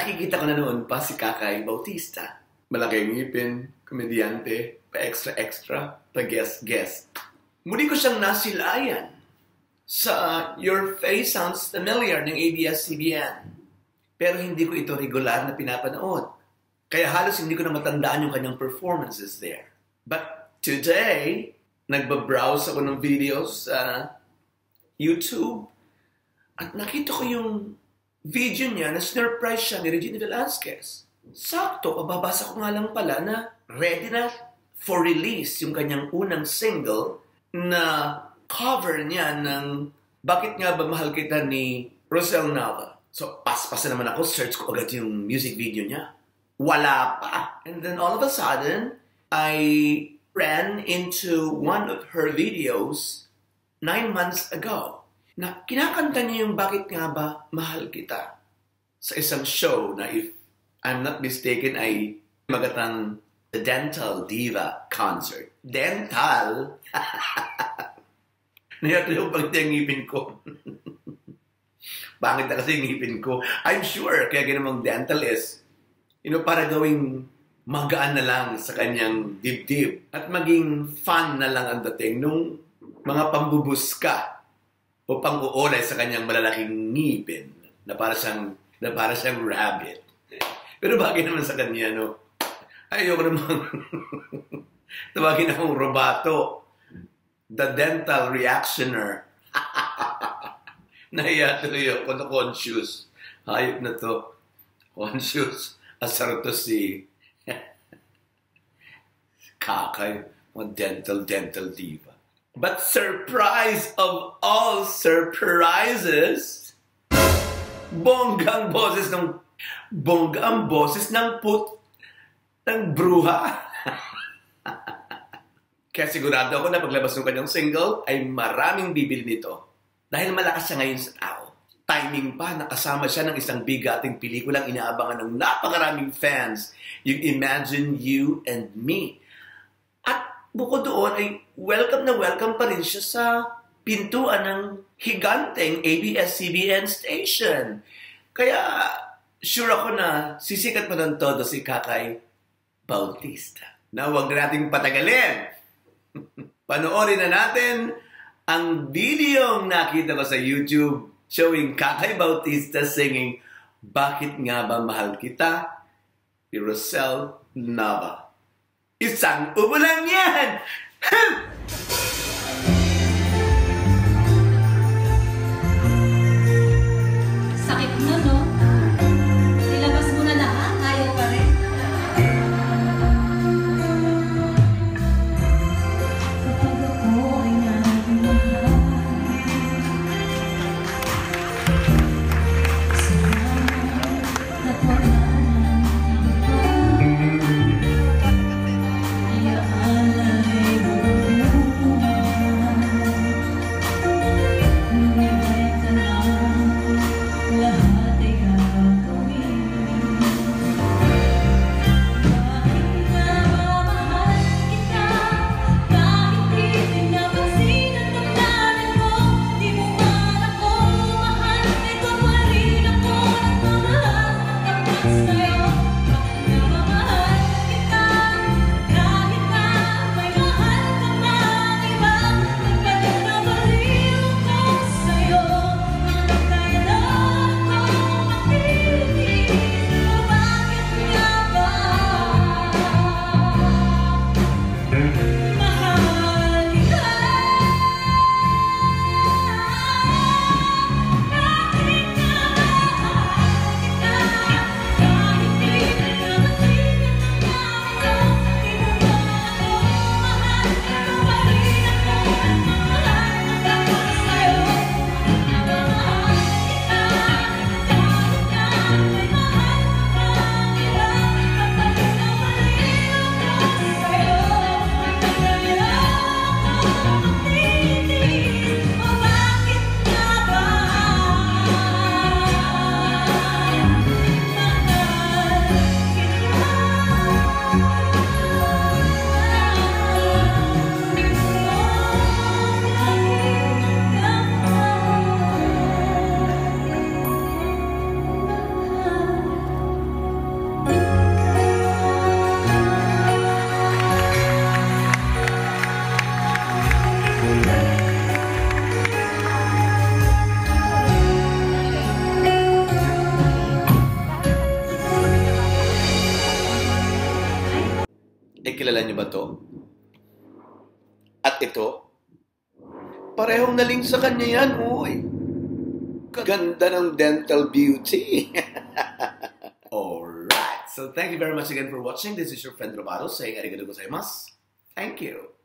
Nakikita ko na noon pa si Kakay Bautista. Malaki ang ngipin, komedyante, pa-extra-extra, pa-guest-guest. Muli ko siyang nasilayan sa Your Face Sounds Familiar ng ABS-CBN. Pero hindi ko ito regular na pinapanood. Kaya halos hindi ko na matandaan yung kanyang performances there. But today, nagbabrowse ako ng videos sa YouTube at nakita ko yung video niya na snurprise siya ni Regina Velasquez. Sakto, kababasa ko nga lang pala na ready na for release yung kanyang unang single na cover niya ng Bakit Nga Ba Mahal Kita ni Rosel Nava. So, paspasan naman ako, search ko agad yung music video niya. Wala pa. And then all of a sudden, I ran into one of her videos 9 months ago na kinakanta niya yung Bakit Nga Ba Mahal Kita sa isang show na, if I'm not mistaken, ay magatang The Dental Diva Concert. Dental? Nayatulog pag yung ngipin ko. Bangit na kasi yung ngipin ko. I'm sure, kaya ginamang dental is, para gawing magaan na lang sa kanyang dibdib. At maging fun na lang ang dating nung mga pambubuska o pang-uulay sa kanyang malalaking ngipin na para siyang rabbit. Pero bagay naman sa kanya, ayoko namang tawagin akong Robato, the dental reactioner. Nahiya tuloy ako na conscious. Hayop na to. Conscious. Asar to si Kakay, dental diva. But surprise of all surprises, bonggang boses ng bruha. Kaya sigurado ako na paglabas ng kanyang single ay maraming bibili nito. Dahil malakas siya ngayon sa tao. Timing pa, nakasama siya ng isang bigating pelikulang inaabangan ng napakaraming fans, yung Imagine You and Me. At bukod doon ay welcome na welcome pa rin siya sa pintuan ng higanteng ABS-CBN station. Kaya sure ako na sisikat mo ng todo si Kakay Bautista. Na huwag nating patagalin. Panoorin na natin ang video nakita ko sa YouTube showing Kakay Bautista singing Bakit Nga Ba Mahal Kita ni Rosel Nava. Isang ubo lang yan! Sakit na, no? Ilabas mo na lahat, ayaw pa rin. Kapag ako ay nagmamahal, salamat at wala nang iba. Iaalay mo At ito, parehong naling sa kanya yan, uy. Ganda ng dental beauty. Alright. So thank you very much again for watching. This is your friend Robato saying arigato gozaimasu. Thank you.